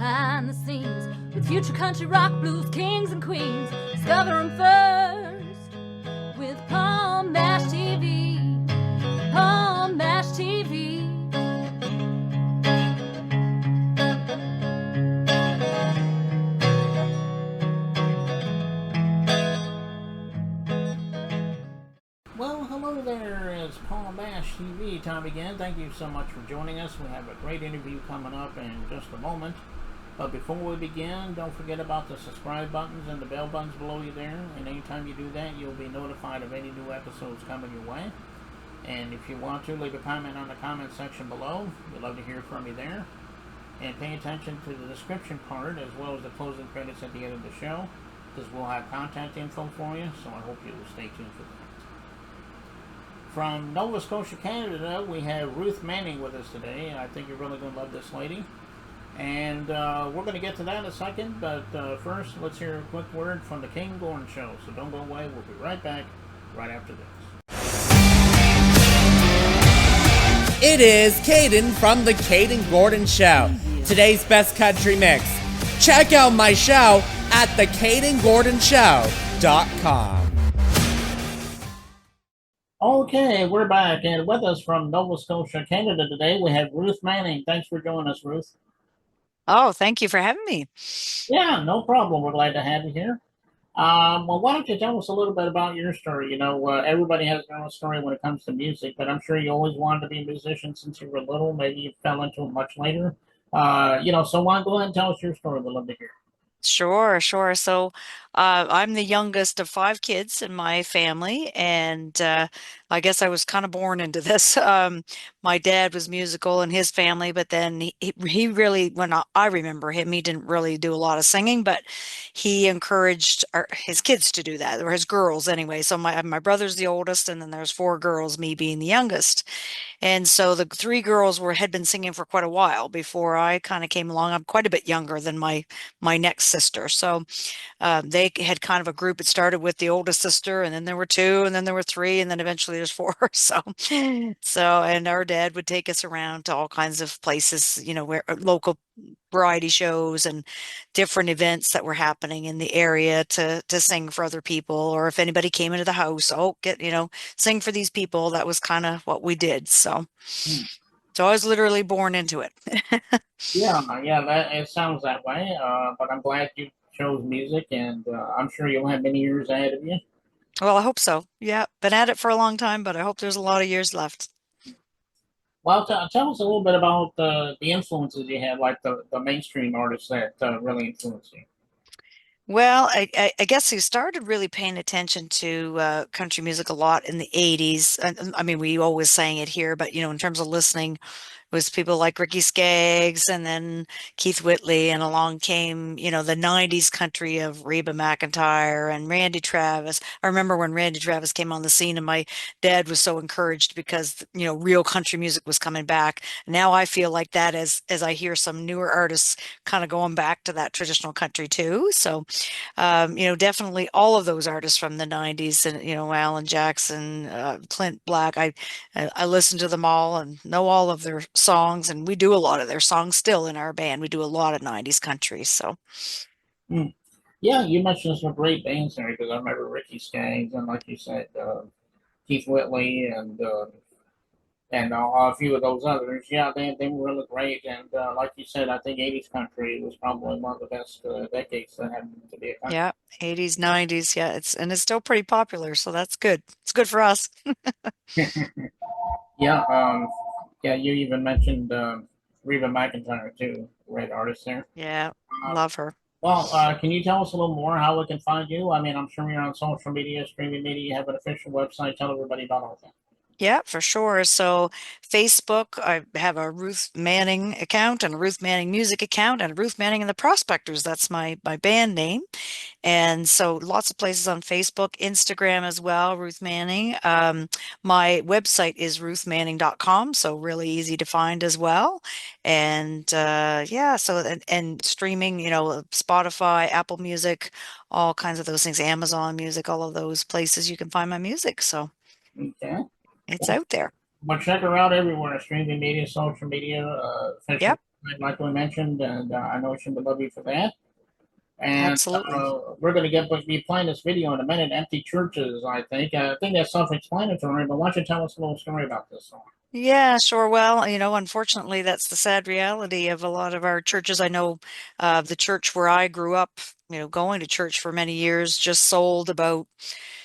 behind the scenes with future country rock blues kings and queens. Discover them first with Palm Bash TV. Palm Bash TV. Well, hello there. It's Palm Bash TV time again. Thank you so much for joining us. We have a great interview coming up in just a moment. But before we begin, don't forget about the subscribe buttons and the bell buttons below you there. And anytime you do that, you'll be notified of any new episodes coming your way. And if you want to, leave a comment on the comment section below. We'd love to hear from you there. And pay attention to the description part as well as the closing credits at the end of the show, because we'll have contact info for you. So I hope you'll stay tuned for that. From Nova Scotia, Canada, we have Ruth Manning with us today. I think you're really going to love this lady. And we're going to get to that in a second, but first, let's hear a quick word from the King Gordon Show. So don't go away. We'll be right back right after this. It is Caden from the Caden Gordon Show. Today's best country mix. Check out my show at thecadengordonshow.com. Okay, we're back, and with us from Nova Scotia, Canada today, we have Ruth Manning. Thanks for joining us, Ruth. Oh, thank you for having me. Yeah, no problem. We're glad to have you here. Well, why don't you tell us a little bit about your story? You know, everybody has their own story when it comes to music, but I'm sure you always wanted to be a musician since you were little. Maybe you fell into it much later. So why don't go ahead and tell us your story. We'd love to hear. Sure. So I'm the youngest of 5 kids in my family, and I guess I was kind of born into this. My dad was musical in his family, but then he really, when I remember him, he didn't really do a lot of singing, but he encouraged his kids to do that, or his girls anyway. So my brother's the oldest, and then there's 4 girls, me being the youngest. And so the 3 girls had been singing for quite a while before I kind of came along. I'm quite a bit younger than my next sister. So they had kind of a group. It started with the oldest sister, and then there were 2, and then there were 3, and then eventually there's 4. And our dad would take us around to all kinds of places, where local variety shows and different events that were happening in the area to sing for other people, or if anybody came into the house, sing for these people. That was kind of what we did. So I was literally born into it. Yeah, it sounds that way. But I'm glad you chose music, and I'm sure you'll have many years ahead of you. Well, I hope so. Yeah, been at it for a long time, but I hope there's a lot of years left. Well, tell us a little bit about the influences you had, like the mainstream artists that really influenced you. Well, I guess we started really paying attention to country music a lot in the 80s. I mean, we always sang it here, but in terms of listening, was people like Ricky Skaggs and then Keith Whitley, and along came, the 90s country of Reba McEntire and Randy Travis. I remember when Randy Travis came on the scene, and my dad was so encouraged because, real country music was coming back. Now I feel like that as I hear some newer artists kind of going back to that traditional country too. So, definitely all of those artists from the 90s, and, Alan Jackson, Clint Black, I listen to them all and know all of their songs, and we do a lot of their songs still in our band. We do a lot of 90s country. So Yeah, you mentioned some great bands there because I remember Ricky Skaggs and, like you said, Keith Whitley and a few of those others. Yeah, they were really great. And like you said, I think 80s country was probably one of the best decades that happened to be a country. yeah, 80s, 90s. Yeah, it's still pretty popular. So that's good. It's good for us. Yeah, you even mentioned Reba McEntire too, great artist there. Yeah, Uh, love her. can you tell us a little more how we can find you? I mean, I'm sure you're on social media, streaming media, you have an official website. Tell everybody about all that. Yeah, for sure. So Facebook, I have a Ruth Manning account and a Ruth Manning music account and a Ruth Manning and the Prospectors. That's my band name. And so lots of places on Facebook, Instagram as well, Ruth Manning. My website is ruthmanning.com, so really easy to find as well. And yeah, so and streaming, Spotify, Apple Music, all kinds of those things, Amazon Music, all of those places you can find my music. So Okay. it's out there. But check her out everywhere: streaming media, social media, official Yep. like we mentioned, and I know she would love you for that. And Absolutely. we're going to be playing this video in a minute. Empty churches, I think. I think that's self-explanatory, but why don't you tell us a little story about this song? Yeah, sure. Well, unfortunately, that's the sad reality of a lot of our churches. I know the church where I grew up, going to church for many years, just sold about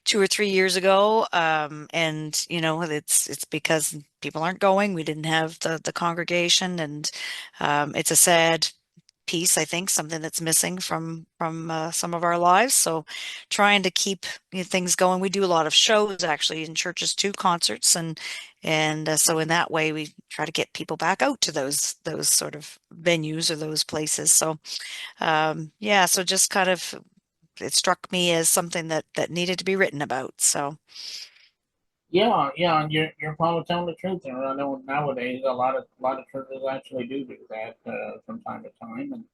2 or 3 years ago. And it's because people aren't going. We didn't have the congregation, and it's a sad piece, I think, something that's missing from some of our lives. So trying to keep things going. We do a lot of shows actually in churches too, concerts, and so in that way we try to get people back out to those sort of venues or those places. So yeah, so just kind of it struck me as something that needed to be written about. So Yeah, and you're probably telling the truth there. I know nowadays a lot of churches actually do that from time to time,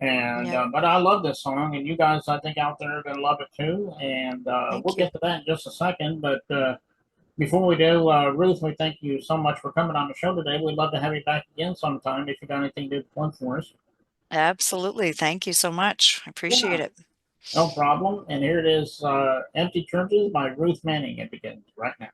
and yeah, but I love this song, and you guys I think out there are gonna love it too. And we'll thank you. get to that in just a second, but before we do, Ruth, we thank you so much for coming on the show today. We'd love to have you back again sometime if you got anything to plug for us. Absolutely. Thank you so much. I appreciate Yeah, it. no problem. And here it is, "Empty Churches" by Ruth Manning. It begins right now.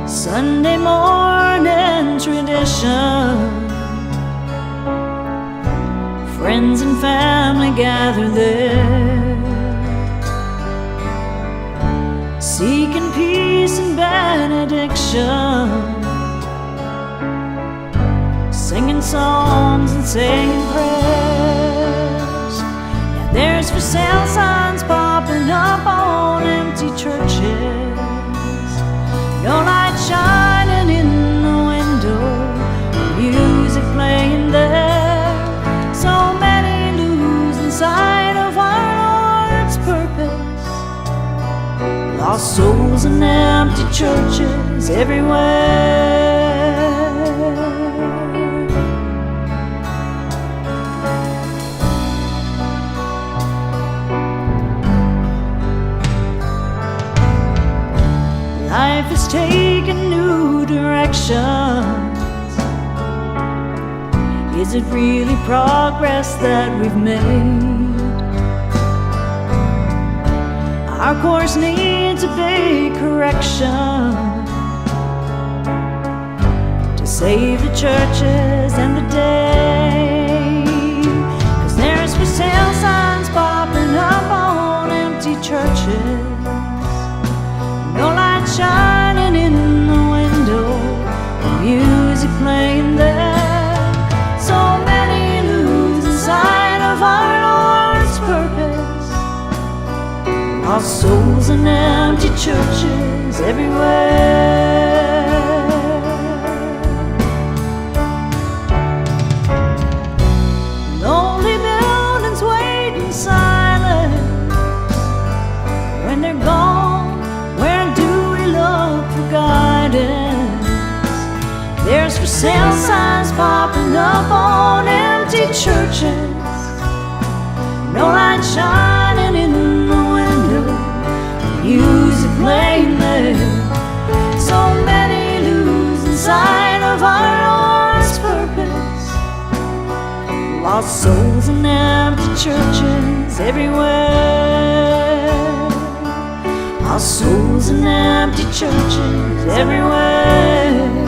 Sunday morning tradition, friends and family gather there, seeking peace and benediction, singing songs and saying prayers. Now there's for sale signs popping up on empty churches, no light shining in the window, music playing there. So many losing sight of our Lord's purpose, lost souls in empty churches everywhere. Life has taken new directions. Is it really progress that we've made? Our course needs a big correction to save the churches and the day. 'Cause there's for sale signs popping up on empty churches, no light shining in the window, music playing there. So many losing sight of our Lord's purpose, lost souls in empty churches everywhere. Lonely buildings wait in silence when they're gone. Where do we look for guidance? There's for sale signs popping up on empty churches, no light shining in the window, music playing there. So many losing sight of our Lord's purpose, lost souls in empty churches everywhere. Our souls in empty churches everywhere.